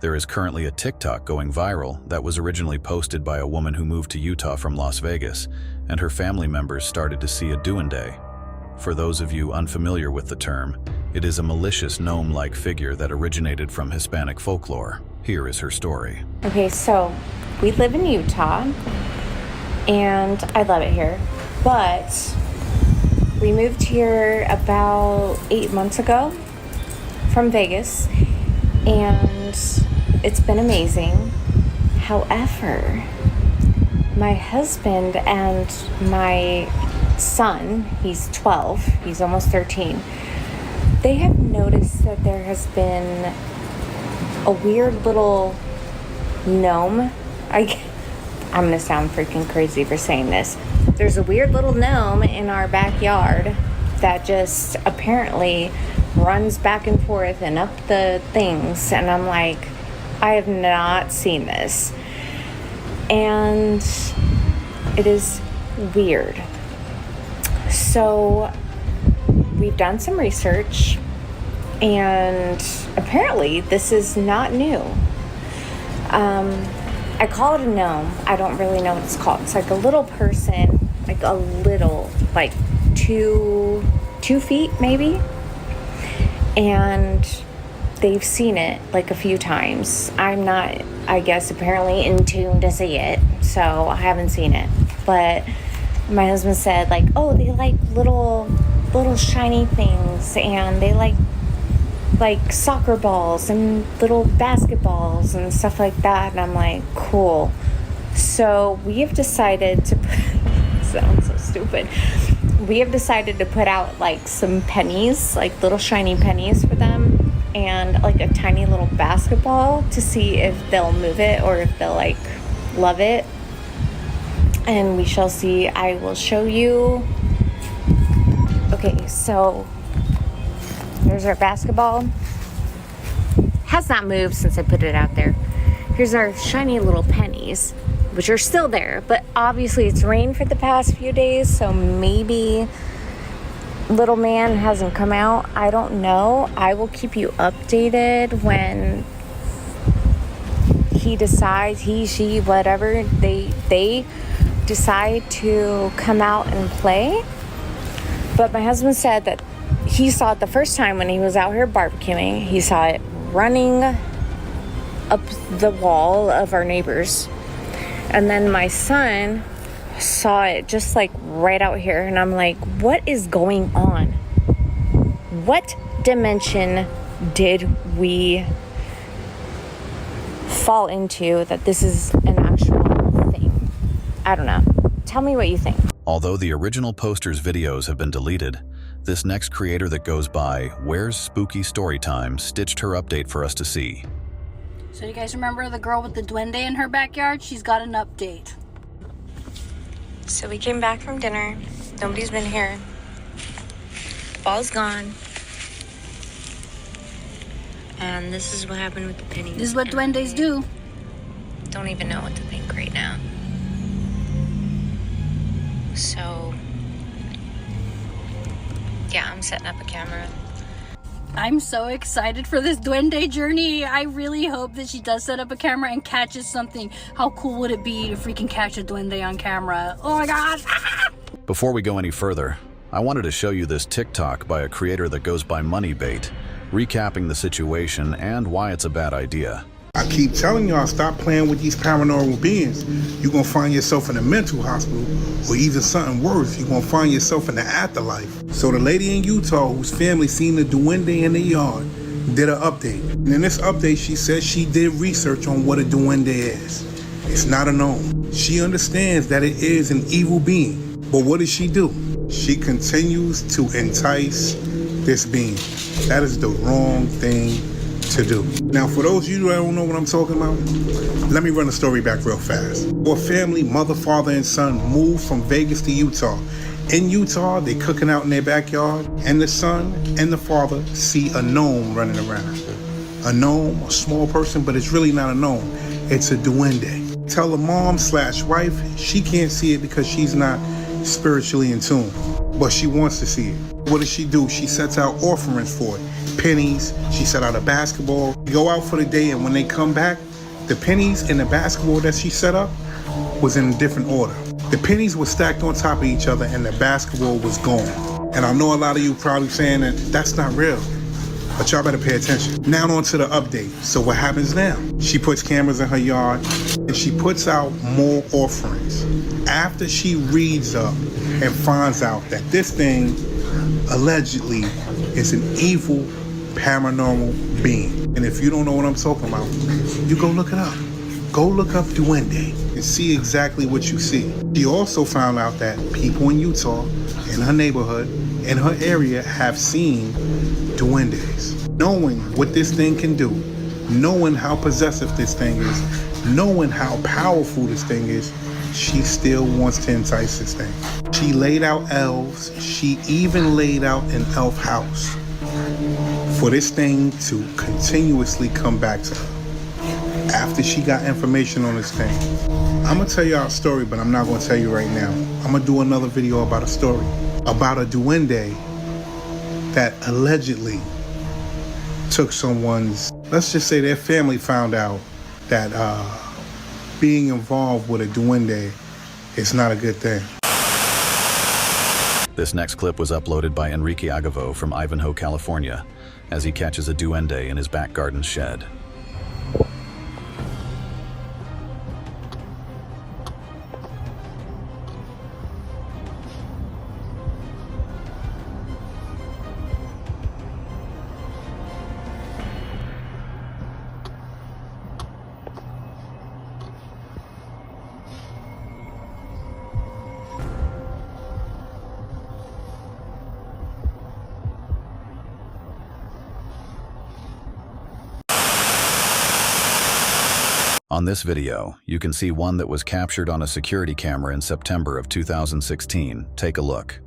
There is currently a TikTok going viral that was originally posted by a woman who moved to Utah from Las Vegas, and her family members started to see a Duende. For those of you unfamiliar with the term, it is a malicious gnome-like figure that originated from Hispanic folklore. Here is her story. Okay, so we live in Utah, and I love it here, but we moved here about 8 months ago from Vegas, and it's been amazing. However, my husband and my son, he's 12, he's almost 13, they have noticed that there has been a weird little gnome. I'm gonna sound freaking crazy for saying this. There's a weird little gnome in our backyard that just apparently runs back and forth and up the things, and I'm like, I have not seen this, and it is weird. So we've done some research, and apparently this is not new. I call it a gnome. I don't really know what it's called. It's like a little person, like a little, like 2 feet maybe. And they've seen it like a few times. I'm not, I guess, apparently in tune to see it, so I haven't seen it. But my husband said, like, oh, they like little shiny things, and they like soccer balls and little basketballs and stuff like that. And I'm like, cool. So we have decided to sounds so stupid. We have decided to put out like some pennies, like little shiny pennies for them, and like a tiny little basketball to see if they'll move it or if they'll like love it. And we shall see. I will show you. Okay, so there's our basketball. Has not moved since I put it out there. Here's our shiny little pennies, which are still there, but obviously it's rained for the past few days, so maybe little man hasn't come out. I don't know. I will keep you updated when he decides, he, she, whatever, they decide to come out and play. But my husband said that he saw it the first time when he was out here barbecuing. He saw it running up the wall of our neighbors. And then my son saw it just like right out here. And I'm like, what is going on? What dimension did we fall into that this is an actual thing? I don't know. Tell me what you think. Although the original poster's videos have been deleted, this next creator that goes by Where's Spooky Storytime stitched her update for us to see. So you guys remember the girl with the duende in her backyard? She's got an update. So we came back from dinner. Nobody's been here. Ball's gone. And this is what happened with the pennies. This is what duendes do. Don't even know what to think right now. So, yeah, I'm setting up a camera. I'm so excited for this duende journey. I really hope that she does set up a camera and catches something. How cool would it be to freaking catch a duende on camera? Oh my gosh! Before we go any further, I wanted to show you this TikTok by a creator that goes by Moneybait, recapping the situation and why it's a bad idea. I keep telling y'all, stop playing with these paranormal beings. You're going to find yourself in a mental hospital, or even something worse, you're going to find yourself in the afterlife. So the lady in Utah whose family seen the duende in the yard did an update. And in this update, she said she did research on what a duende is. It's not a gnome. She understands that it is an evil being. But what does she do? She continues to entice this being. That is the wrong thing to do. Now, for those of you that don't know what I'm talking about, let me run the story back real fast. A family, mother, father, and son moved from Vegas to Utah. In Utah, they cooking out in their backyard, and the son and the father see a gnome running around. A gnome, a small person, but it's really not a gnome. It's a duende. Tell the mom/wife she can't see it because she's not spiritually in tune, but she wants to see it. What does she do? She sets out offerings for it. Pennies, she set out a basketball. They go out for the day, and when they come back, the pennies and the basketball that she set up was in a different order. The pennies were stacked on top of each other and the basketball was gone. And I know a lot of you probably saying that that's not real, but y'all better pay attention. Now on to the update. So what happens now? She puts cameras in her yard and she puts out more offerings. After she reads up and finds out that this thing allegedly is an evil paranormal being. And if you don't know what I'm talking about, you go look it up. Go look up Duende and see exactly what you see. She also found out that people in Utah, in her neighborhood, in her area have seen Duendes. Knowing what this thing can do, knowing how possessive this thing is, knowing how powerful this thing is, she still wants to entice this thing. She laid out elves. She even laid out an elf house for this thing to continuously come back to her. After she got information on this thing, I'm gonna tell y'all a story, but I'm not gonna tell you right now. I'm gonna do another video about a story about a duende that allegedly took someone's, let's just say their family found out that being involved with a duende is not a good thing. This next clip was uploaded by Enrique Agavo from Ivanhoe, California, as he catches a duende in his back garden shed. On this video, you can see one that was captured on a security camera in September of 2016. Take a look.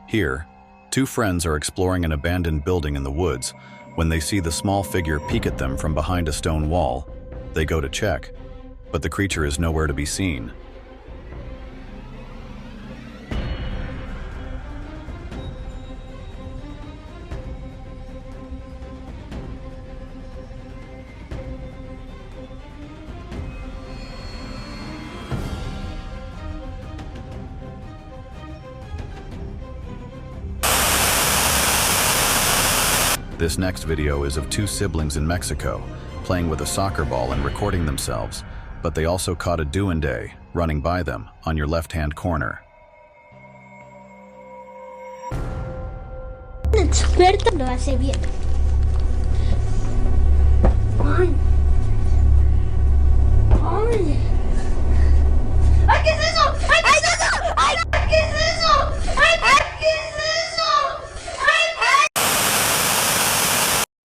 Here, two friends are exploring an abandoned building in the woods when they see the small figure peek at them from behind a stone wall. They go to check, but the creature is nowhere to be seen. This next video is of two siblings in Mexico playing with a soccer ball and recording themselves, but they also caught a duende running by them on your left-hand corner. Experta lo hace bien. Ay. Ay. ¡Ay, qué es eso! ¡Ay, qué es eso! ¡Ay, qué es eso! ¡Ay, qué es eso!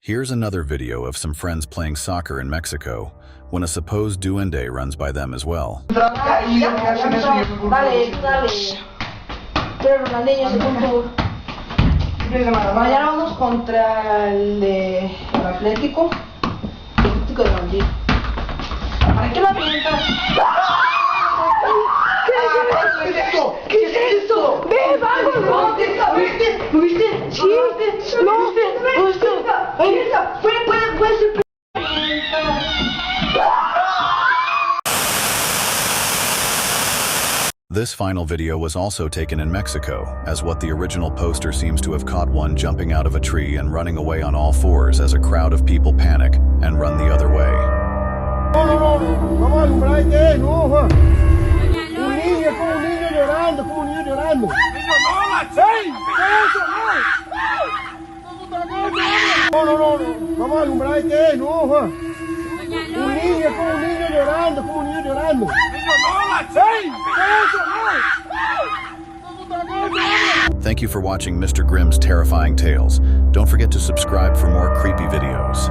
Here's another video of some friends playing soccer in Mexico when a supposed duende runs by them as well. Dale, dale. Pero Ronaldinho, segundo. Mañana vamos contra el Atlético. Atlético de Madrid. ¿Para qué la avientas? ¿Qué es esto? ¿Qué es esto? ¡Ve, vamos! ¿Viste? ¿Viste? Sí. ¿No? ¿Viste? Puede ser. This final video was also taken in Mexico, as what the original poster seems to have caught one jumping out of a tree and running away on all fours as a crowd of people panic and run the other way. Vamos a alumbrar qué, no, Juan. Un niño llorando, como un niño llorando. ¡Ey! ¿Qué es eso? No, vamos a alumbrar qué, no, Juan. Un niño, es como un niño llorando, como un niño llorando. ¡Ey! ¿Qué es eso? ¡No! Thank you for watching Mr. Grimm's Terrifying Tales. Don't forget to subscribe for more creepy videos.